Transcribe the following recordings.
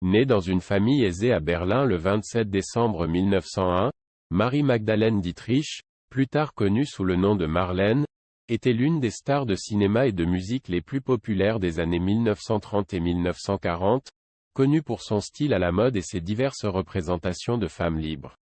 Née dans une famille aisée à Berlin le 27 décembre 1901, Marie-Magdalene Dietrich, plus tard connue sous le nom de Marlène, était l'une des stars de cinéma et de musique les plus populaires des années 1930 et 1940, connue pour son style à la mode et ses diverses représentations de femmes libres.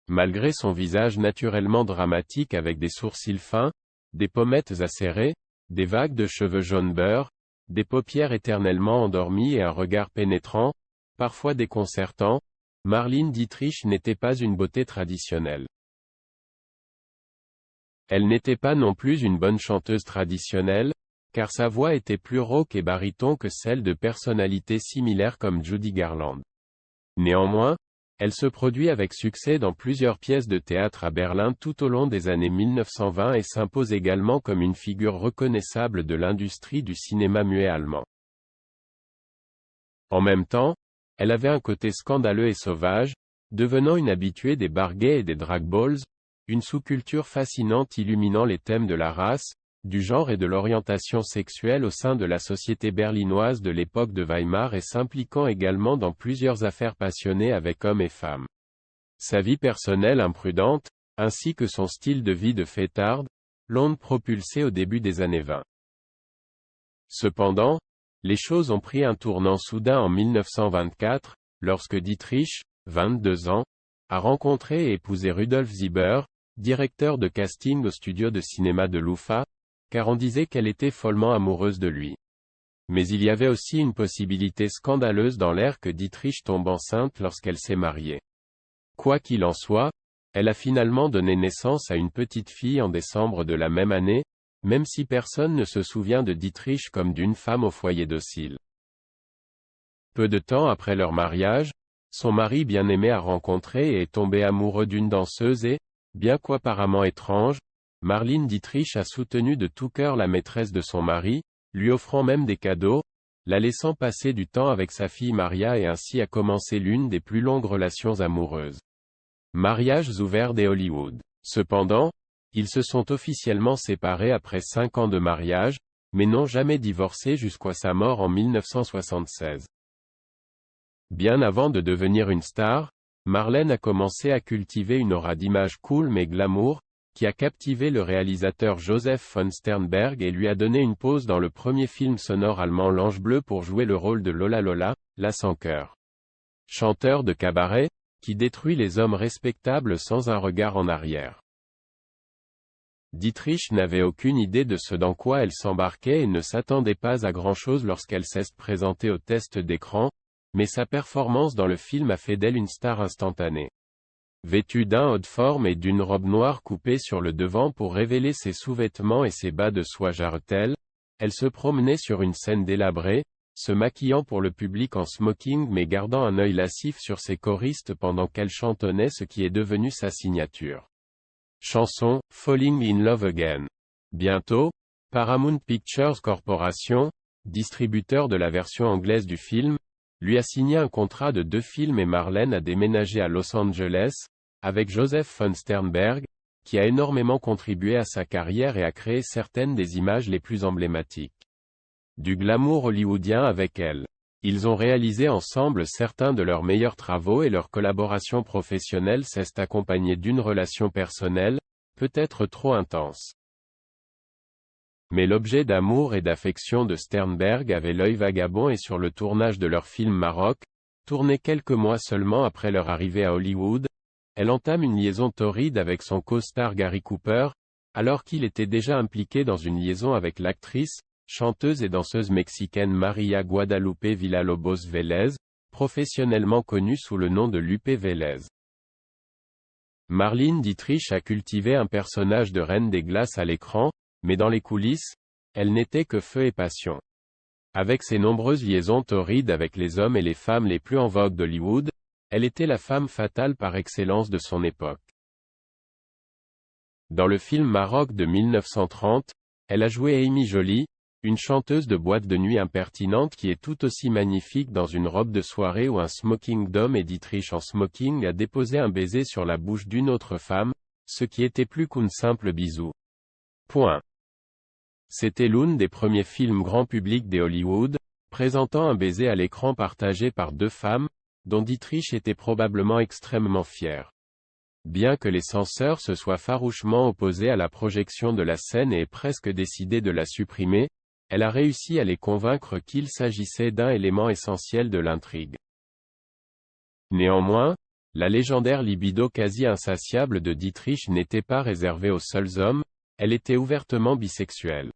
Malgré son visage naturellement dramatique avec des sourcils fins, des pommettes acérées, des vagues de cheveux jaune beurre, des paupières éternellement endormies et un regard pénétrant, parfois déconcertant, Marlene Dietrich n'était pas une beauté traditionnelle. Elle n'était pas non plus une bonne chanteuse traditionnelle, car sa voix était plus rauque et baryton que celle de personnalités similaires comme Judy Garland. Néanmoins, elle se produit avec succès dans plusieurs pièces de théâtre à Berlin tout au long des années 1920 et s'impose également comme une figure reconnaissable de l'industrie du cinéma muet allemand. En même temps, elle avait un côté scandaleux et sauvage, devenant une habituée des bars gays et des drag balls, une sous-culture fascinante illuminant les thèmes de la race, du genre et de l'orientation sexuelle au sein de la société berlinoise de l'époque de Weimar et s'impliquant également dans plusieurs affaires passionnées avec hommes et femmes. Sa vie personnelle imprudente, ainsi que son style de vie de fêtarde, l'ont propulsé au début des années 20. Cependant, les choses ont pris un tournant soudain en 1924, lorsque Dietrich, 22 ans, a rencontré et épousé Rudolf Sieber, directeur de casting au studio de cinéma de l'UFA, car on disait qu'elle était follement amoureuse de lui. Mais il y avait aussi une possibilité scandaleuse dans l'air que Dietrich tombe enceinte lorsqu'elle s'est mariée. Quoi qu'il en soit, elle a finalement donné naissance à une petite fille en décembre de la même année, même si personne ne se souvient de Dietrich comme d'une femme au foyer docile. Peu de temps après leur mariage, son mari bien-aimé a rencontré et est tombé amoureux d'une danseuse et, bien qu'apparemment étrange, Marlene Dietrich a soutenu de tout cœur la maîtresse de son mari, lui offrant même des cadeaux, la laissant passer du temps avec sa fille Maria et ainsi a commencé l'une des plus longues relations amoureuses. Mariages ouverts des Hollywood. Cependant, ils se sont officiellement séparés après 5 ans de mariage, mais n'ont jamais divorcé jusqu'à sa mort en 1976. Bien avant de devenir une star, Marlène a commencé à cultiver une aura d'image cool mais glamour, qui a captivé le réalisateur Joseph von Sternberg et lui a donné une pause dans le premier film sonore allemand L'Ange Bleu pour jouer le rôle de Lola Lola, la sans-cœur. Chanteur de cabaret, qui détruit les hommes respectables sans un regard en arrière. Dietrich n'avait aucune idée de ce dans quoi elle s'embarquait et ne s'attendait pas à grand-chose lorsqu'elle s'est présentée au test d'écran, mais sa performance dans le film a fait d'elle une star instantanée. Vêtue d'un haut de forme et d'une robe noire coupée sur le devant pour révéler ses sous-vêtements et ses bas de soie jarretelle, elle se promenait sur une scène délabrée, se maquillant pour le public en smoking mais gardant un œil lascif sur ses choristes pendant qu'elle chantonnait ce qui est devenu sa signature. Chanson, Falling in Love Again. Bientôt, Paramount Pictures Corporation, distributeur de la version anglaise du film, lui a signé un contrat de 2 films et Marlène a déménagé à Los Angeles, avec Joseph von Sternberg, qui a énormément contribué à sa carrière et a créé certaines des images les plus emblématiques du glamour hollywoodien avec elle. Ils ont réalisé ensemble certains de leurs meilleurs travaux et leur collaboration professionnelle s'est accompagnée d'une relation personnelle, peut-être trop intense. Mais l'objet d'amour et d'affection de Sternberg avait l'œil vagabond et sur le tournage de leur film Maroc, tourné quelques mois seulement après leur arrivée à Hollywood, elle entame une liaison torride avec son co-star Gary Cooper, alors qu'il était déjà impliqué dans une liaison avec l'actrice, chanteuse et danseuse mexicaine Maria Guadalupe Villalobos Vélez, professionnellement connue sous le nom de Lupe Vélez. Marlene Dietrich a cultivé un personnage de reine des glaces à l'écran, mais dans les coulisses, elle n'était que feu et passion. Avec ses nombreuses liaisons torrides avec les hommes et les femmes les plus en vogue d'Hollywood, elle était la femme fatale par excellence de son époque. Dans le film Maroc de 1930, elle a joué Amy Jolie, une chanteuse de boîte de nuit impertinente qui est tout aussi magnifique dans une robe de soirée ou un smoking d'homme et Dietrich en smoking a déposé un baiser sur la bouche d'une autre femme, ce qui était plus qu'un simple bisou. Point. C'était l'un des premiers films grand public des Hollywood, présentant un baiser à l'écran partagé par deux femmes, dont Dietrich était probablement extrêmement fier. Bien que les censeurs se soient farouchement opposés à la projection de la scène et aient presque décidé de la supprimer, elle a réussi à les convaincre qu'il s'agissait d'un élément essentiel de l'intrigue. Néanmoins, la légendaire libido quasi insatiable de Dietrich n'était pas réservée aux seuls hommes, elle était ouvertement bisexuelle.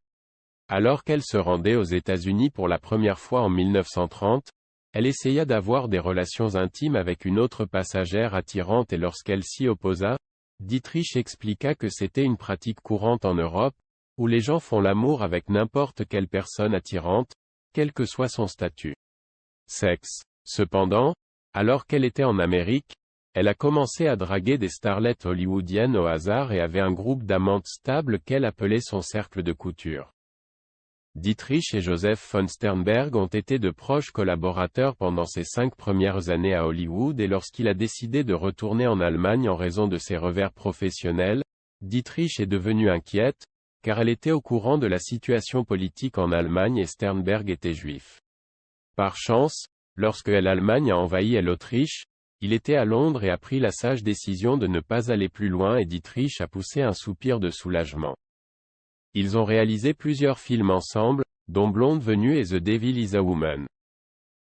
Alors qu'elle se rendait aux États-Unis pour la première fois en 1930, elle essaya d'avoir des relations intimes avec une autre passagère attirante et lorsqu'elle s'y opposa, Dietrich expliqua que c'était une pratique courante en Europe, où les gens font l'amour avec n'importe quelle personne attirante, quel que soit son statut. Sexe. Cependant, alors qu'elle était en Amérique, elle a commencé à draguer des starlettes hollywoodiennes au hasard et avait un groupe d'amantes stables qu'elle appelait son cercle de couture. Dietrich et Joseph von Sternberg ont été de proches collaborateurs pendant ses 5 premières années à Hollywood et lorsqu'il a décidé de retourner en Allemagne en raison de ses revers professionnels, Dietrich est devenue inquiète, car elle était au courant de la situation politique en Allemagne et Sternberg était juif. Par chance, lorsque l'Allemagne a envahi l'Autriche, il était à Londres et a pris la sage décision de ne pas aller plus loin et Dietrich a poussé un soupir de soulagement. Ils ont réalisé plusieurs films ensemble, dont Blonde venue et The Devil is a Woman.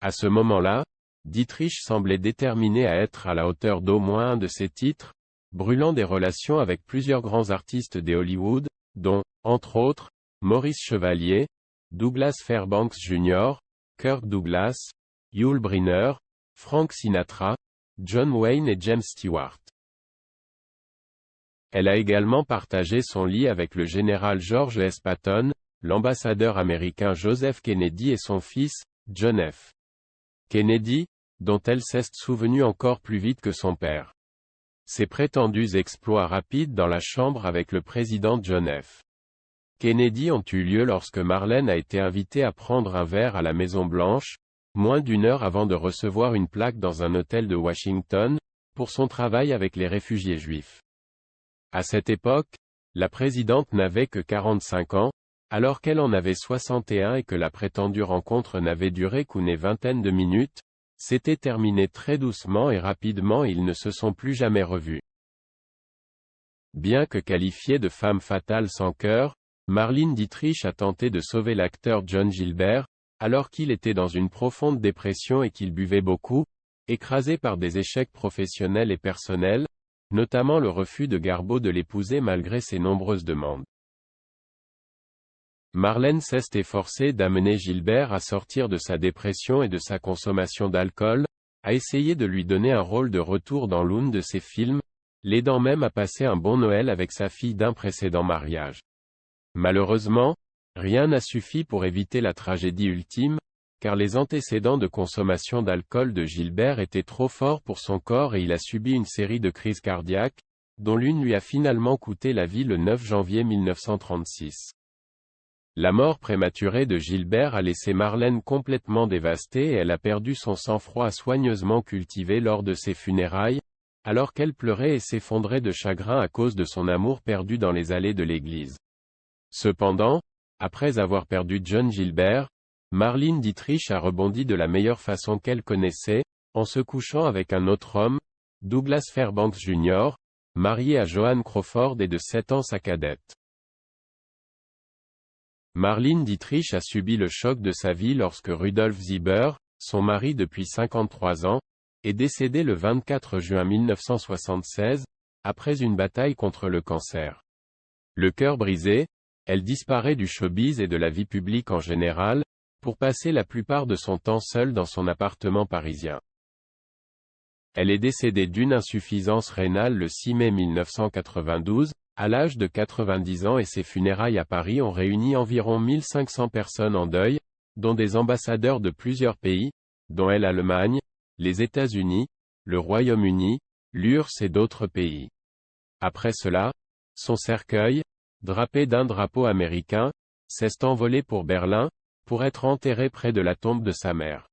À ce moment-là, Dietrich semblait déterminé à être à la hauteur d'au moins un de ses titres, brûlant des relations avec plusieurs grands artistes des Hollywood, dont, entre autres, Maurice Chevalier, Douglas Fairbanks Jr., Kirk Douglas, Yul Brynner, Frank Sinatra, John Wayne et James Stewart. Elle a également partagé son lit avec le général George S. Patton, l'ambassadeur américain Joseph Kennedy et son fils, John F. Kennedy, dont elle s'est souvenue encore plus vite que son père. Ses prétendus exploits rapides dans la chambre avec le président John F. Kennedy ont eu lieu lorsque Marlène a été invitée à prendre un verre à la Maison-Blanche, moins d'une heure avant de recevoir une plaque dans un hôtel de Washington, pour son travail avec les réfugiés juifs. À cette époque, la présidente n'avait que 45 ans, alors qu'elle en avait 61 et que la prétendue rencontre n'avait duré qu'une vingtaine de minutes, c'était terminé très doucement et rapidement et ils ne se sont plus jamais revus. Bien que qualifiée de femme fatale sans cœur, Marlene Dietrich a tenté de sauver l'acteur John Gilbert, alors qu'il était dans une profonde dépression et qu'il buvait beaucoup, écrasé par des échecs professionnels et personnels, notamment le refus de Garbeau de l'épouser malgré ses nombreuses demandes. Marlène s'est efforcée d'amener Gilbert à sortir de sa dépression et de sa consommation d'alcool, a essayé de lui donner un rôle de retour dans l'un de ses films, l'aidant même à passer un bon Noël avec sa fille d'un précédent mariage. Malheureusement, rien n'a suffi pour éviter la tragédie ultime, car les antécédents de consommation d'alcool de Gilbert étaient trop forts pour son corps et il a subi une série de crises cardiaques, dont l'une lui a finalement coûté la vie le 9 janvier 1936. La mort prématurée de Gilbert a laissé Marlène complètement dévastée et elle a perdu son sang-froid soigneusement cultivé lors de ses funérailles, alors qu'elle pleurait et s'effondrait de chagrin à cause de son amour perdu dans les allées de l'église. Cependant, après avoir perdu John Gilbert, Marlene Dietrich a rebondi de la meilleure façon qu'elle connaissait, en se couchant avec un autre homme, Douglas Fairbanks Jr., marié à Joan Crawford et de 7 ans sa cadette. Marlene Dietrich a subi le choc de sa vie lorsque Rudolf Sieber, son mari depuis 53 ans, est décédé le 24 juin 1976, après une bataille contre le cancer. Le cœur brisé, elle disparaît du showbiz et de la vie publique en général, pour passer la plupart de son temps seule dans son appartement parisien. Elle est décédée d'une insuffisance rénale le 6 mai 1992, à l'âge de 90 ans et ses funérailles à Paris ont réuni environ 1500 personnes en deuil, dont des ambassadeurs de plusieurs pays, dont l'Allemagne, les États-Unis, le Royaume-Uni, l'URSS et d'autres pays. Après cela, son cercueil, drapé d'un drapeau américain, s'est envolé pour Berlin, pour être enterré près de la tombe de sa mère.